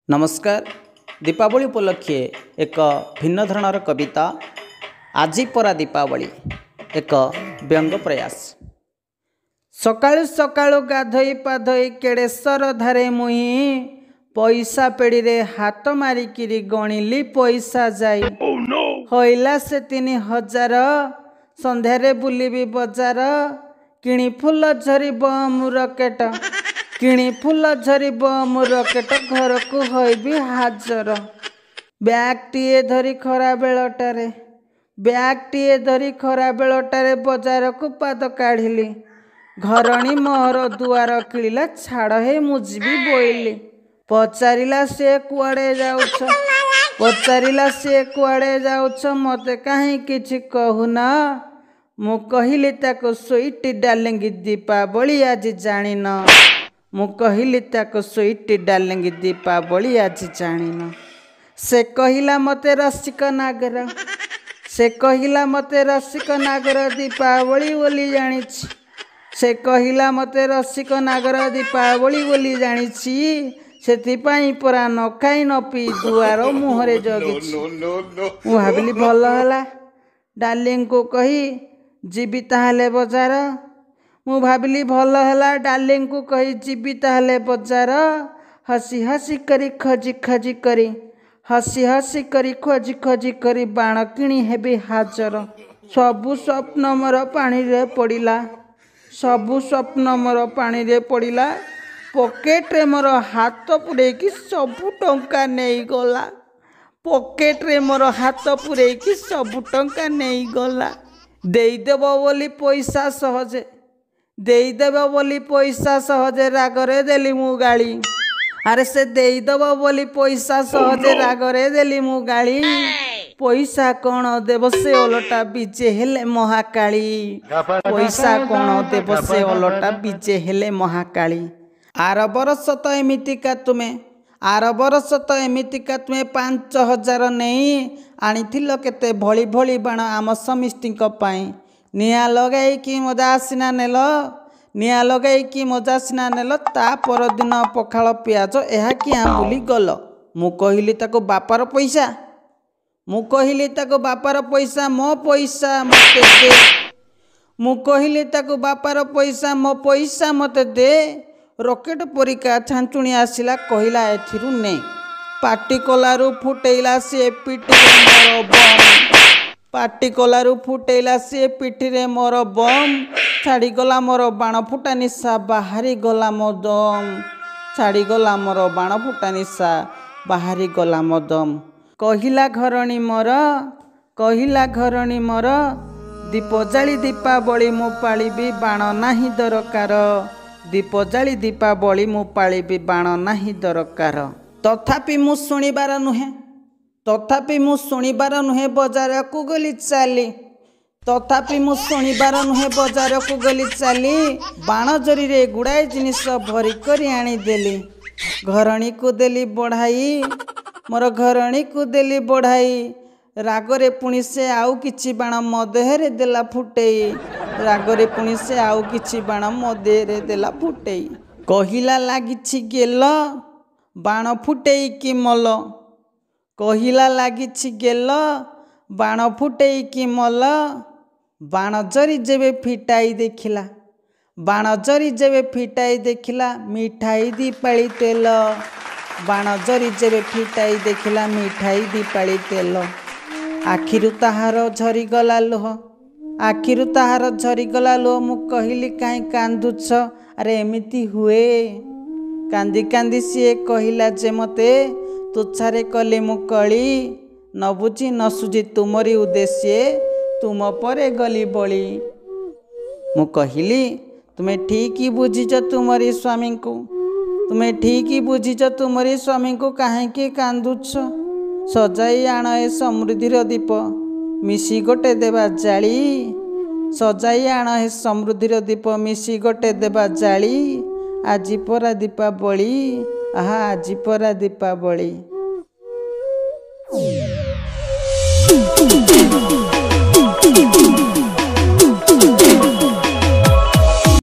नमस्कार। दीपावली उपलक्षे एक भिन्न धरणर कविता आजी परा दीपावली एक व्यंग प्रयास। सकाळु सकाळु गाधोई पाधोई केड़ेसर धारे मुई पैसा पेड़ी रे हाथ मारिकिरी गणिली पैसा जाई होइला से 3000 संध्यारे बुलिबी बजार किणी फूल झरिब मु रकेट किणी फूल झरिब मु रकेट घर को होइबी हाजर बैग टीए धरी खरा बेलटारे बैग टीए धरी खरा बेलटारे बजार को पाद काढ़िली घरणी मोहर दुआर किलिला छाड़ हे मुझी बोइली पचारिला से कुआड़े जाउछ पचारिला से कुआड़े जाउछ मते काहे किछि कहूना मु कहिली ताको स्वीट डार्लिंग दीपावली आज जानिन मु कहिली ताको स्वीट डार्लिंग दीपावली आज जानिन से कहिला मते रसिक नागर से कहिला मते रसिक नागर दीपावली बोली जानिछि से कहिला मते रसिक नागर दीपावली बोली जानिछि सेथिपाई परा न खाई न पी दुआर मुहरे जगिछि मु भाबिली भल हला डार्लिंग को कही जीवी ताहले बजार मु भाबिली भल हला डार्लिंग को कही जीवी ताहले बजार हसी हसी करी खजी खजी करी हसी हसी करी खोजी खोजी करी बाण किणी हेबी हाजर सबु स्वप्न मोर पानी रे पड़िला सबु स्वप्न मोर पानी रे पड़िला पॉकेट रे मोर हाथ पुरेकी सबु टंका नहीं गला पॉकेट रे मोर हाथ पुरेकी सबु टंका नहीं गला देईदेव बोली पैसा सहजे देईदेव बोली पैसा सहजे रागरे देली मु गाली अरे से देईदेव बोली पैसा सहजे रागरे देली मु गाली पैसा कौन देव से ओलटा बीजे हेले महाकाली पैसा कौन देव से ओलटा बीजे हेले महाकाली आर बरस तो एमितिका तुम्हें आर बरस तो एमितिका तुम्हें 5000 नहीं आनिथिल केते भली भली बाण आम समिष्टिंक पाई निया लगाई कि मजा सिना नेल निया लगाई कि मजा सिना नेल ता परदिन पखाल पियाज एहा कि बुली गल मु कहिली ताको बापार पैसा मु कहिली ताको बापार पैसा मो पैसा मते दे मु कहिली ताको बापार पैसा मो पैसा मते दे रॉकेट परिका छांचुणी आसिला कहिला एथिरु ने पाटी कलारू फुटेला से पिठी मोर बम पाटी कलारू फुटेला से पिठी रे मोर बम छाड़ी गला मोर बाण फुटा निशा बाहरी गला मो दम छाड़ी गला मोर बाण फुटा निशा बाहरी गला मो दम कहिला घरणी मोर दीप जाली दीपावली मु पालिबी बाण नाही दरकार दीप जाली दीपावली मु पालिबी बाण नाही दरकार तथापि मु शुणिबार नुहे बजार को गली चाली तथापि मु शुणिबार नुहे बजार को गली चाली बाण जरी रे गुड़ाए जिनिस भरी करी आनी देली घरणी को देली बढ़ाई मोर घरणी को देली बढ़ाई रागरे पुणी से आउ किछि बाण मो देहरे देला फुटेई रागरे पुणी से आउ किछि बाण मो देहरे देला फुटेई कहिला लागिछि गेल बाण फुटेई कि मल कहिला लागिछि गेल बाण फुटेई कि मल बाण जरी जेबे फिटाई देखिला बाण जरी जेबे फिटाई देखिला मिठाई दीपाली तेल बाण जरी जेबे फिटाई देखिला मिठाई दीपाली तेल आखिरु ताहार झरीगला लुह आखिरु ताहार झरीगला लुह मु कहिली काई कांदुछ अरे एमिति हुए कांदी कांदी सी कहिला जे मते तुच्छारे कले मु कली न बुझी न सुझी तुमरी उद्देश्य तुम परे गली बली मु कहिली तुम्हें ठीक ही बुझीच तुमरी स्वामी को तुम्हें ठीक ही बुझीच तुमरी स्वामी को काहे कांदुछ सजाई आण ए समृद्धिर दीप मिसी गोटे देवा जाली सजाई आण ए समृद्धिर दीप मिसी गोटे देवा जाली आजी परा दीपावली आहा आजी परा दीपावली।